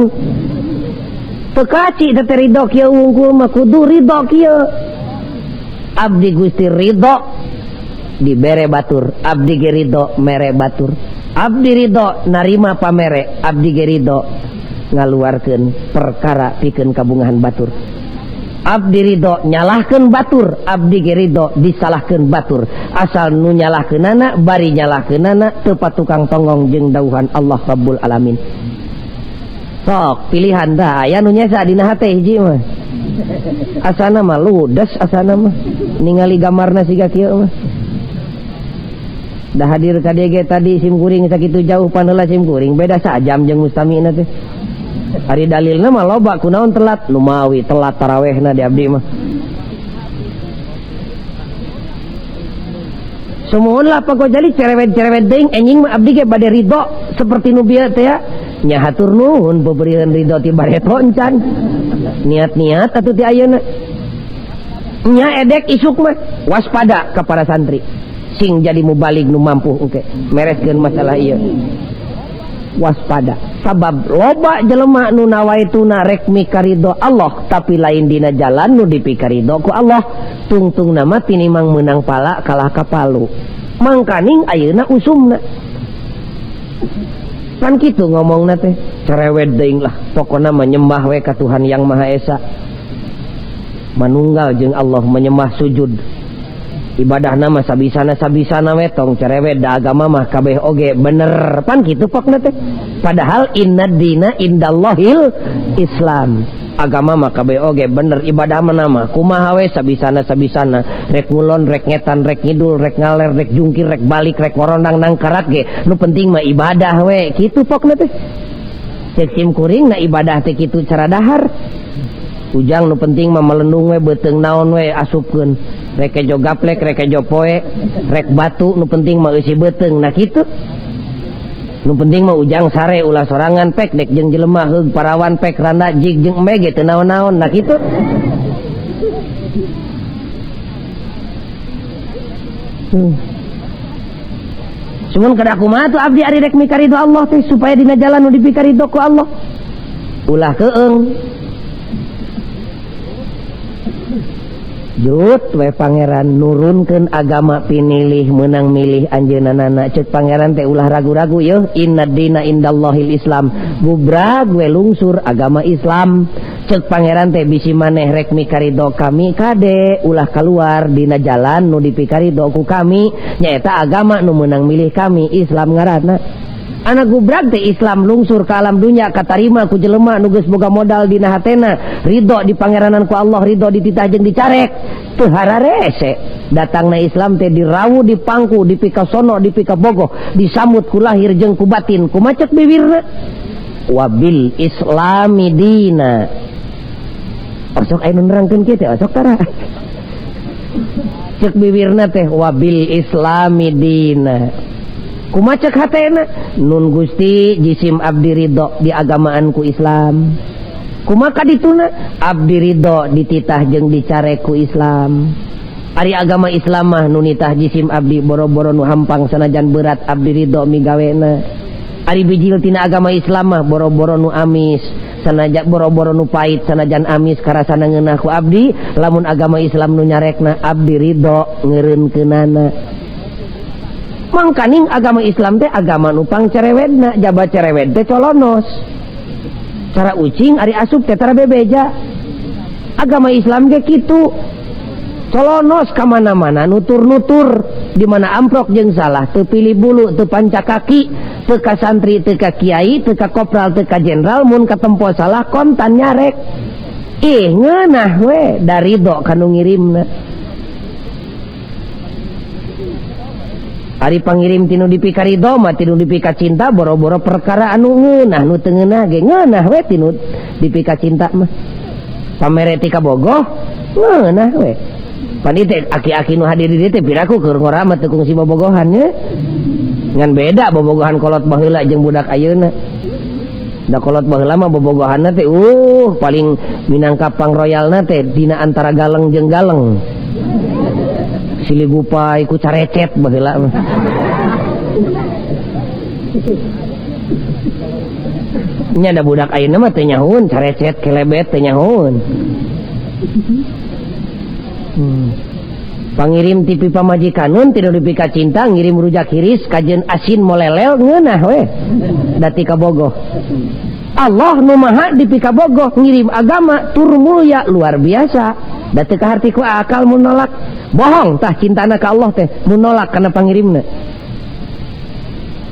Teu kaci teh ridho kieu wungkul mah kudu ridho kieu. Abdi Gusti ridho dibere batur, abdi ge ridho mere batur. Abdi ridho narima pamere, abdi ge ridho ngaluarkeun perkara pikeun kabungahan batur. Abdi ridho nyalahkeun batur, abdi ge ridho disalahkeun batur. Asal nu nyalahkeunana bari nyalahkeunana teu patukang tonggong jeung dauhan Allah Rabbul Alamin. Sok pilihan dah aya nu nyesa dina hate hiji mah. Asana mah ludes asana mah. Ningali gamarna siga kieu mah. Dah hadir ka DG tadi sim kuring sakitu jauh paneula sim kuring beda sajam jeung mustamina teh. Ari dalilna mah loba kunaon telat, lumawi telat tarawehna di abdi mah. Sumuhun lah pagojali cerewet-cerewet deing enjing mah abdi ge bade ridho seperti nu bieu teh ya. Nya hatur nuhun peubeurieun ridho ti bareto encan. Niat-niat atuh ti ayeuna. Nya edek isuk mah waspada ka para santri. Sing jadi mubalik nu mampu engke mereskeun masalah ieu. Waspada sabab loba jelema nu nawaituna rek mikaridho Allah tapi lain dina jalan nu dipikaridho ku Allah tungtungna mah tinimang meunang pala kalah ka palu mangkaning ayeuna usumna kan kitu ngomongna teh cerewet deing lah pokona menyembah we ka Tuhan yang Maha Esa manunggal jeung Allah menyembah sujud ibadah nama sabisana we tong cerewet da agama mah kabeh oge bener pan kitu pokna teh padahal innad dina indallahil Islam agama mah kabeh oge bener ibadah mah kumaha we sabisana rek ngulon rek ngetan rek ngidul rek ngaler rek jungkir rek balik rek ngorondang nang karat ge nu penting mah ibadah we kitu pokna teh cek sim kuring na ibadah teh kitu cara dahar ujang nu penting mah melendung we beuteung naon we asupkeun rek jo gaplek rek jo poe rek batu nu penting mah eusi beuteung nah kitu nu penting mah ujang sare ulah sorangan pek dek jeung jelema heug parawan pek randa jig jeung embe ge teu naon-naon nah kitu Cuman kada kumaha tuh abdi ari rek mikaridho Allah teh supaya dina jalan nu dipikaridho ku Allah ulah keung Jut we pangeran nurunkeun agama pinilih menang milih anjeunana ceuk pangeran teh ulah ragu-ragu yeuh innad dina indallahil Islam bubrag we lungsur agama Islam ceuk pangeran teh bisi maneh rek mikaridho kami kade ulah kaluar dina jalan nu dipikaridho ku kami nyaeta agama nu menang milih kami Islam ngaranna anak gubrag teh Islam lungsur ke alam dunya katarima ku jelema nu geus boga modal dina hatena ridho di pangeranan ku Allah ridho dititah jeung dicarek teu hararese datangna Islam teh dirawu dipangku dipikasono dipikabogoh disambut ku lahir jeung ku batin ku macet bibirna wabil islami dina Osok aya nu nerangkeun kieu teh osok tara. Cek bibirna teh wabil islami dina. Kumaha cek hatena? Nun Gusti jisim abdi ridho di agamaanku Islam. Kumaha kadituna? Abdi ridho dititah jeung dicareku Islam. Ari agama Islam mah nu nitah jisim abdi boro-boro nu hampang sanajan berat abdi ridho migawena. Ari bijil tina agama Islam mah boro-boro nu amis sanajan boro-boro nu pait sanajan amis karasana ngeunah ku abdi. Lamun agama Islam nu nyarekna abdi ridho ngeureunkeunana. Mangkaning agama Islam teh agama nu pangcerewedna, jaba cerewed teh colonos. Cara ucing ari asup teh tara bebeja. Agama Islam ge kitu. Colonos ka mana-mana nutur-nutur di mana amprok jeung salah teu pilih bulu teu panca kaki teu ka santri teu ka kiai teu ka kopral teu ka jenderal mun katempo salah kontan nyarek. Ih ngeunah we dari ridho kanu ngirimna. Ari pangirim tinu dipika ridho mah tinu dipika cinta boro-boro perkara anu ngeunah nu teu ngeunah ge ngeunah we tinu dipika cinta mah. Pamere ti ka bogoh ngeunah we. Pan ieu aki-aki nu hadir di dieu teh piraku keur ngora mah teu kungsi bobogohan nya. Ngan beda bobogohan kolot baheula jeung budak ayeuna. Da kolot baheula mah bobogohanna teh paling minangka pang royalna teh dina antara galeng jeung galeng. Siligupai ku carecet baheula mah. Nya da budak ayeuna mah teu nyahoun carecet kelebet teu nyahoun. Pangirim tipi pamajikanun tidur dipika cinta ngirim rujak hiris kajen asin molelel ngeunah we dati ka bogoh. Allah nu maha dipika bogoh ngirim agama tur mulia luar biasa. Dati ka harti ku akal mun nolak. Bohong tah cintana ka Allah teh mun nolak kana pangirimna.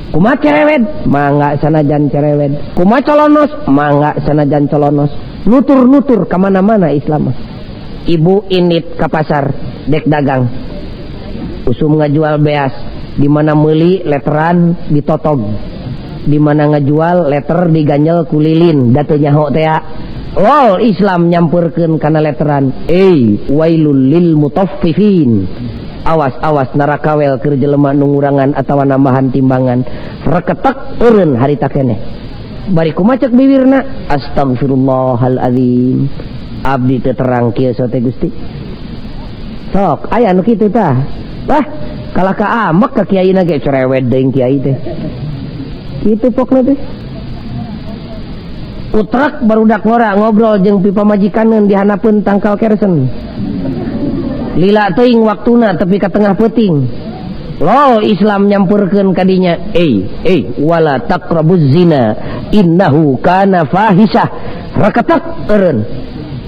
Kumaha cerewed? Mangga sanajan cerewed. Kumaha colonos? Mangga sanajan colonos. Nutur-nutur ka mana-mana Islam. Ibu indit ka pasar dek dagang. Usum ngajual beas, di mana meuli letteran ditotog. Di mana ngajual letter diganjel ku lilin, da teu nyaho teh. Lol Islam nyampurkeun kana letteran. Wailul lil mutaffifin. Awas-awas narakawel keur jelema nu ngurangan atawa nambahan timbangan. Reketek eureun harita keneh. Bari kumaha cek bibirna? Astagfirullahalazim. Abdi teu terang kieu sote Gusti. Sok aya anu kitu tah. Wah, kalaka amek ka kiaina ge cerewet deung kiai teh. Kitu pokna teh. Utrak barudak ngora ngobrol jeung pipa majikaneun dihanapeun tangkal kersen. Lila teuing waktuna tepi ka tengah peuting. Lol Islam nyampurkeun kadinya. Wala taqrabuz zina innahu kana fahisah. Raketak eureun.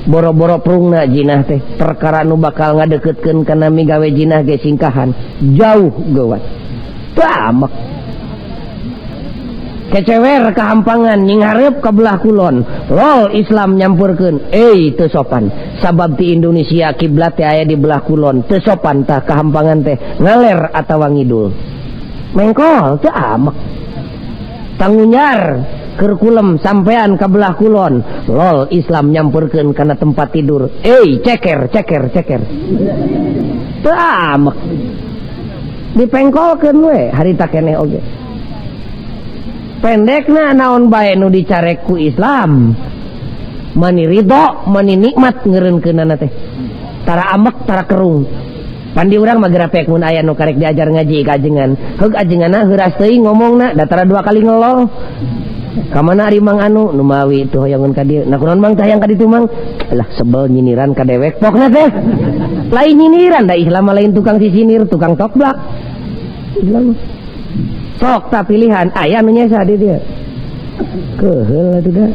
Boro-boro prungna jinah teh perkara nu bakal ngadeukeutkeun kana migawe jinah ge singkahan jauh geuwat. Tamak kecewer kahampangan nying hareup ka belah kulon. Lol Islam nyampurkeun teu sopan sabab ti Indonesia kiblat teh aya di belah kulon teu sopan tah kahampangan teh ngaler atawa ngidul. Mengkol teu amek tangunyar keur kulem sampean ka belah kulon. Lol Islam nyampurkeun kana tempat tidur. Ceker teu amek dipengkolkeun we harita keneh oge. Pendekna naon bae nu dicarek ku Islam mani ridho mani nikmat ngeureunkeunana teh tara amek tara kerung. Pandi urang mah gerapek mun aya nu karek diajar ngaji ka ajengan heug ajenganna heuras teuing ngomongna da tara 2 kali ngelol. Kamana ari mang anu nu mawi tuh hoyangun ka dieu. Nah kunaon mang tah hayang ka ditu mang? Alah sebel nyiniran ka dewek pokna teh. Lain nyiniran da Islam mah lain tukang sisinir, tukang toplak. Islam sok ta pilihan aya nu nyesa di dieu. Keheul atuh da.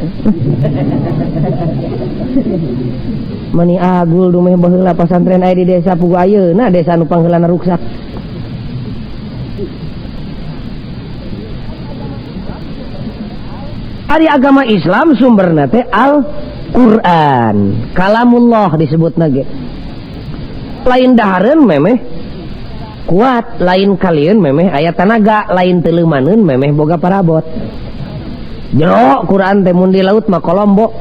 Mani agul dumeh baheula pasantren aya di desa pugu ayeuna desa nu pangheulana ruksak. Ari agama Islam sumberna teh Al-Qur'an, kalamullah disebutna ge. Lain dahareun memeh kuat, lain kalieun memeh aya tanaga, lain teu leumaneun memeh boga parabot. Jero Quran teh mun di laut mah Kolombo.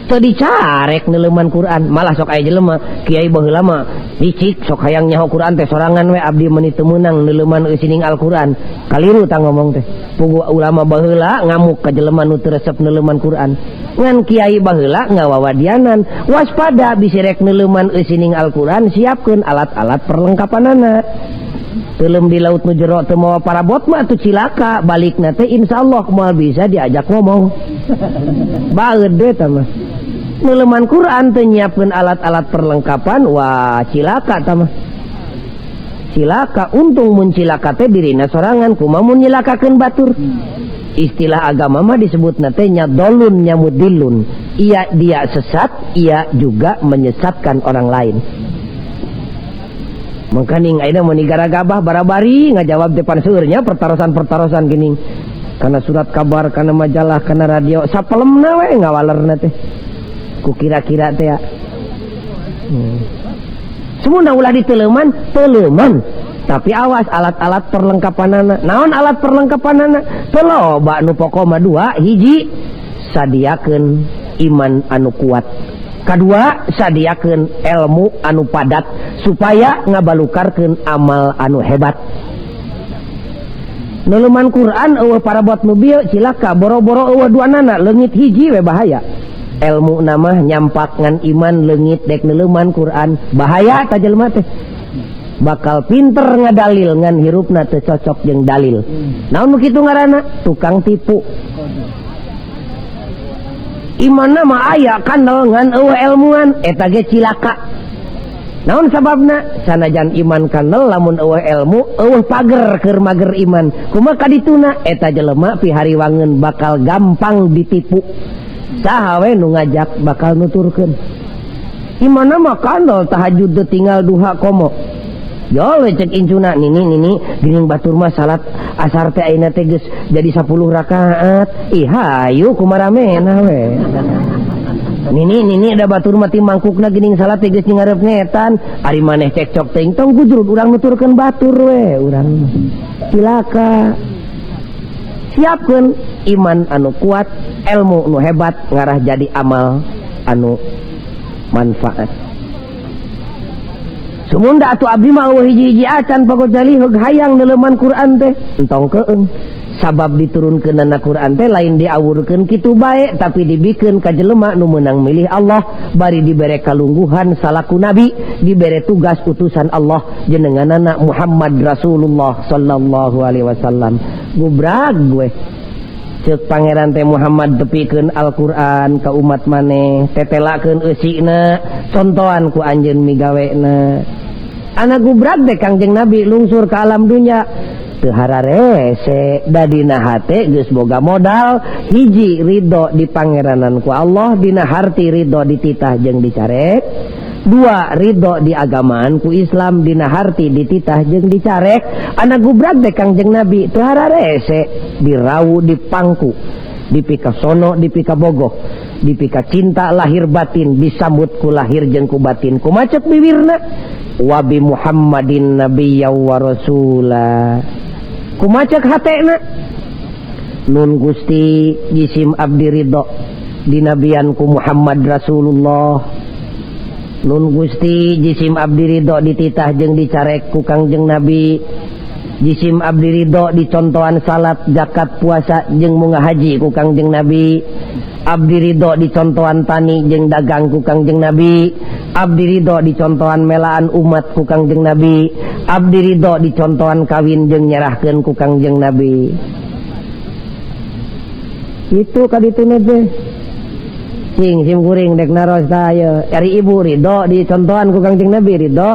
teu dicarek neuleman Quran, malah sok aya jelema kiai baheula mah licik sok hayang nyaho Quran teh sorangan we abdi meuni teu meunang neuleman eusining Al-Quran. Kaliru tah ngomong teh. Pugu ulama baheula ngamuk ka jelema nu teu resep neuleman Quran. Ngan kiai baheula ngawawadianan, waspada bisi rek neuleman eusining Al-Quran, siapkeun alat-alat perlengkapanana. Telem di laut nu jero teu mawa parabot mah atuh cilaka, balikna teh insyaallah moal bisa diajak ngomong. Baeud deui tah mah. Neuleman Quran teu nyiapkeun alat-alat perlengkapan, wah cilaka tah mah. Cilaka, untung mun cilaka teh dirina sorangan, kumaha mun nyilakakeun batur. Istilah agama mah disebutna teh nya dolun nya mudillun. Dia sesat, ia juga menyesatkan orang lain. Mengkaning ayeuna mun nigara gabah barabari ngajawab depan seurnya pertarosan-pertarosan gini. Kana surat kabar, kana majalah, kana radio, sapelemna we ngawalerna teh. Ku kira-kira teh ya. Semua ulah diteuleman, teuleman. Tapi awas alat-alat perlengkapanana. Naon alat perlengkapanana? Teu loba nu pokok mah dua, hiji sadiakeun iman anu kuat. Kedua, sadiakeun ilmu anu padat supaya ngabalukarkeun amal anu hebat. Neuleman Quran eueuh parabot nu bieu cilaka, boro-boro eueuh duanana leungit hiji we bahaya. Ilmu nama nyampak ngan iman leungit dek neuleman Quran bahaya ta jelema teh. Bakal pinter ngadalil ngan hirupna teu cocok jeung dalil. Naon nu kitu ngaranna? Tukang tipu. Imanna mah aya kandel ngan eueuh ilmuan eta ge cilaka. Naon sababna? Sanajan iman kandel lamun eueuh ilmu eueuh pager keur mager iman. Kumaha kadituna? Eta jelema pihariwangeun bakal gampang ditipu. Saha we nu ngajak bakal nuturkeun. Imanna mah kandel tahajud teu tinggal duha komo. Yo lecek incuna nini geuning batur mah salat asar teh ayeuna teh geus jadi 10 rakaat. Ih hayu kumaramena we. Nini ada batur mah ti mangkukna geuning salat teh geus ngarep ngetan, ari maneh cekcok teuing tong gujrud urang nuturkeun batur we, urang cilaka. Siapkeun iman anu kuat, ilmu nu hebat ngarah jadi amal anu manfaat. Sumunda atuh abdi mah hiji-hiji acan pagojali heug hayang neuleman Quran teh entong keung. Sabab diturunkeunana Quran teh lain diawurkeun kitu bae tapi dibikeun ka jelema nu meunang milih Allah, bari dibere kalungguhan salaku nabi, dibere tugas utusan Allah jenenganana Muhammad Rasulullah sallallahu alaihi wasallam. Gubrag gue ceuk pangeran teh Muhammad tepikeun Al-Qur'an ka umat maneh, tetelakeun eusina contohan ku anjeun migawena. Anak gubrag teh Kangjeng Nabi lungsur ka alam dunya teu hararese, da dina hate geus boga modal hiji ridho di pangeranan ku Allah, dina harti ridho dititah jeung dicarek. Dua, ridho di agamaan ku Islam, dina harti dititah jeung dicarek. Anak gubrag teh Kangjeng Nabi teu hararese, dirawu dipangku, dipika sono, dipika bogoh, dipika cinta lahir batin, disambut ku lahir jeung ku batin. Kumaha ceuk bibirna? Wa bi Muhammadin nabiyya wa rasula. Kumaha ceuk hatena? Nun Gusti jisim abdi ridho dinabian ku Muhammad Rasulullah. Nun Gusti jisim abdi ridho dititah jeung dicarek ku Kangjeng Nabi. Jisim abdi ridho dicontohan salat, zakat, puasa jeung munggah haji ku Kangjeng Nabi. Abdi ridho dicontohan tani jeung dagang ku Kangjeng Nabi. Abdi ridho dicontohan melaan umat ku Kangjeng Nabi. Abdi ridho dicontohan kawin jeung nyerahkeun ku Kangjeng Nabi. Itu kadituna teh. Cing sim kuring dek naros taya. Ari ibu ridho dicontohan ku Kangjeng Nabi ridho.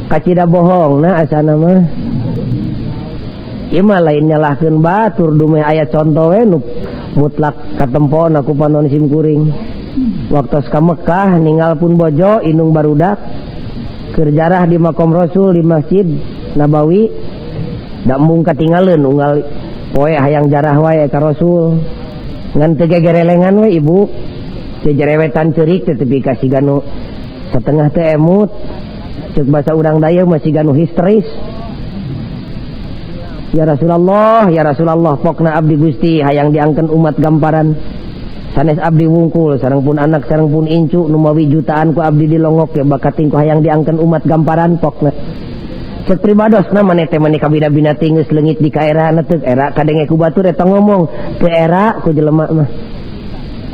Kacida bohong na asana mah. Ieu mah lain nyalahkeun batur dume aya conto we nu mutlak katempona ku panon sim kuring. Waktu ka Mekah ninggal pun bojo indung barudak keur jarah di makom Rasul di Masjid Nabawi da embung katinggaleuan unggal poe hayang jarah wae ka Rasul ngan teu gegerelengan we ibu teu jerewetan ceurik teh tepi ka siganu setengah teh emut ceuk basa urang daya masih ganu histeris. Ya Rasulullah pokna abdi Gusti hayang diangkeun umat gamparan. sanes abdi wungkul sareng pun anak sareng pun incu nu mawi jutaan ku abdi dilongok ya bakating ku hayang diangkeun umat gamparan pokna cek pribadosna maneh teh mani kabina-bina geus leungit di kaerana teu era kadenge ku batur eta ngomong teu era ku jelema mah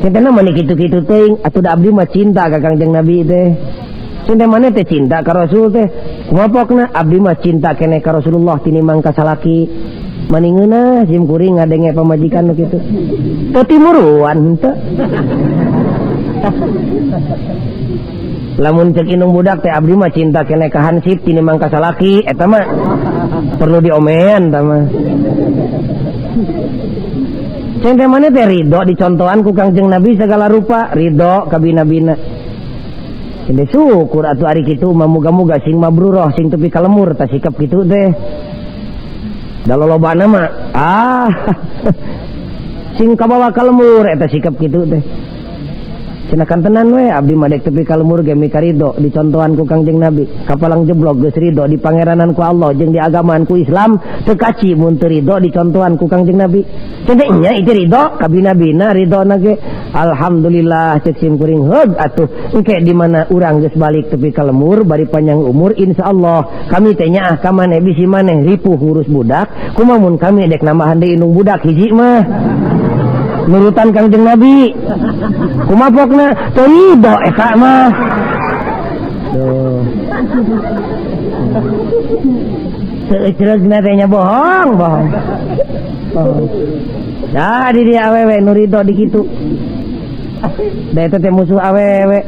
centena mani kitu-kitu teuing atuh da abdi mah cinta ka Kangjeng Nabi teh cinta maneh teh cinta ka Rasul teh kumaha pokna abdi mah cinta keneh ka Rasulullah tinimang ka salaki maningeuna sim kuring ngadenge pamajikan nu kitu teu timuruan henteu lamun cek indung budak teh abdi mah cinta keneh ka hansip tinimang ka salaki eta mah perlu diomean tah mah cinta maneh teh ridho dicontohan ku Kangjeng Nabi segala rupa ridho ka bina-bina Inde syukur atuh ari kitu mah muga-muga sing mabruroh sing tepi ka lemur tah sikap kitu teh. Da lolobana mah sing kabawa ka lemur eta sikap kitu teh. Cenah tenan we abdi mah dek tepi ka lemur ge mika ridho dicontohan ku Kangjeng Nabi. Kapalang jeblok geus ridho di pangeranan ku Allah jeung di agamaan ku Islam teu kaci mun teu ridho dicontohan ku Kangjeng Nabi. Cenah nya itu ridho ka bina-bina ridona ge alhamdulillah cek sim kuring heug atuh engke di mana urang geus balik tepi ka lemur bari panjang umur insyaallah kami teh nyaah ka maneh bisi maneh ripuh ngurus budak kumaha mun kami dek nambahan deui indung budak hiji mah nurutan Kangjeng Nabi kumaha pokna teu ridho eta mah Seujreugna teh nya bohong. Dah di dia awewe nu ridho di kitu. Da eta teh musuh awewe.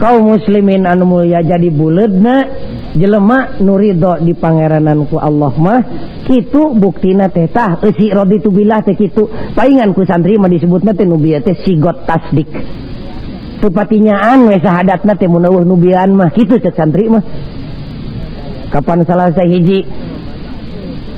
Kaum muslimin anu mulia jadi buleudna jelema nu ridho di pangeranan ku Allah mah kitu buktina teh tah eusi raditu billah teh kitu paingan ku santri mah disebutna teh nubiah teh sigot tasdik supatinyaan we sahadatna teh mun eueuh nubian mah kitu cek santri mah kapan salah sahiji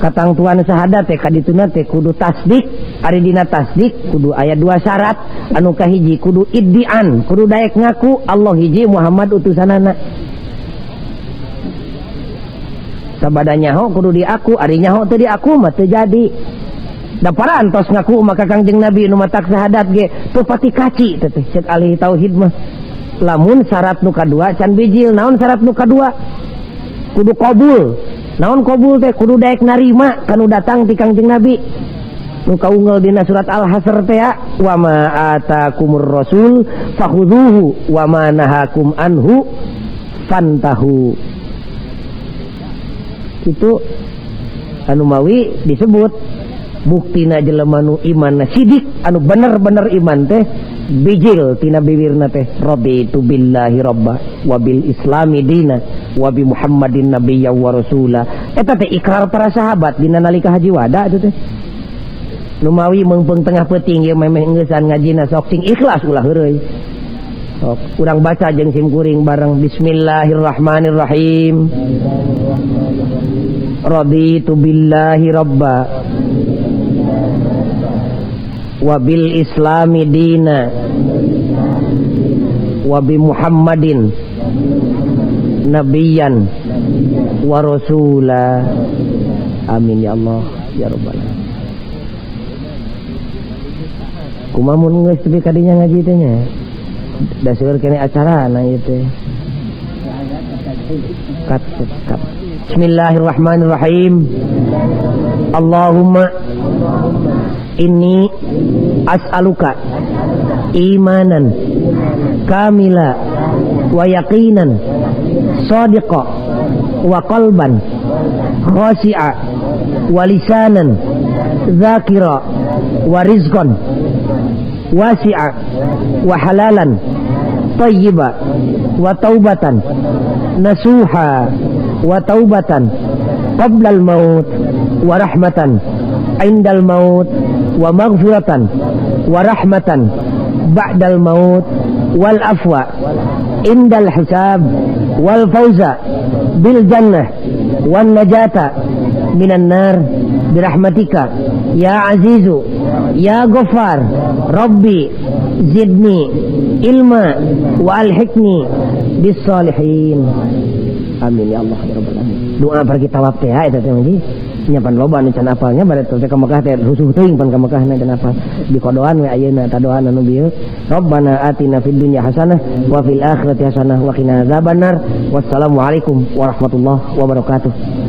katangtuan sahadat teh kadituna teh kudu tasdik ari dina tasdik kudu aya dua syarat anu kahiji kudu iddian kudu daek ngaku Allah hiji Muhammad utusanana sabada nyaho kudu diaku ari nyaho teu diaku mah teu jadi da parantos ngaku maka Kangjeng Nabi nu matak sahadat ge teu pati kaci teh cek alih tauhid mah lamun syarat nu kadua can bijil naon syarat nu kadua kudu qabul naon qabul teh kudu daek narima kanu datang ti Kangjeng Nabi nu kaunggal dina surat Al-Hasr teh ya wa ma atakumur rasul fakhudhuhu wa ma nahakum anhu fantahu itu anu mawi disebut buktina jelema nu iman sidik anu bener-bener iman teh bijil tina bibirna teh raditu billahi rabba wa bil islami dina wa bi muhammadin nabiyya wa rasula eta teh ikrar para sahabat dina nalika haji wada itu teh nu mawi meungpeung tengah peuting ye memeh ngeusan ngajina sok sing ikhlas ulah heureuy sok urang baca jeung sim kuring bareng bismillahirrahmanirrahim raditu billahi rabba wa bil islami dina wa bi muhammadin nabiyyan wa rasula amin ya Allah ya rabbal alamin kumaha mun geus tepi kadinya ngaji teh nya da seueur kene acara na ieu teh kat bismillahirrahmanirrahim Allahumma inni as'aluka imanan kamila wa yaqinan sadiqa wa qalban khashi'a wa lisanan dzakira wa rizqan wasi'a wa halalan tayyiba wa taubatan nasuha wa taubatan qabla al-maut wa rahmatan indal maut wa maghfiratan wa rahmatan ba'dal maut wal afwa indal hisab wal fawza bil jannah wan najata minan nar birahmatika ya azizu ya ghaffar rabbi zidni ilma wa alhiqni bis salihin amin ya Allah ya rabbal alamin. doa pergi tawaf teh eta teh mah nyapan loba anu can apalnya bari teh ka Mekah teh rusuh teuing pan ka Mekah na can apal di kodoan we ayeuna ta doa anu bieu Rabbana atina fid dunya hasanah wa fil akhirati hasanah wa qina adzabannar wassalamu alaikum warahmatullahi wabarakatuh.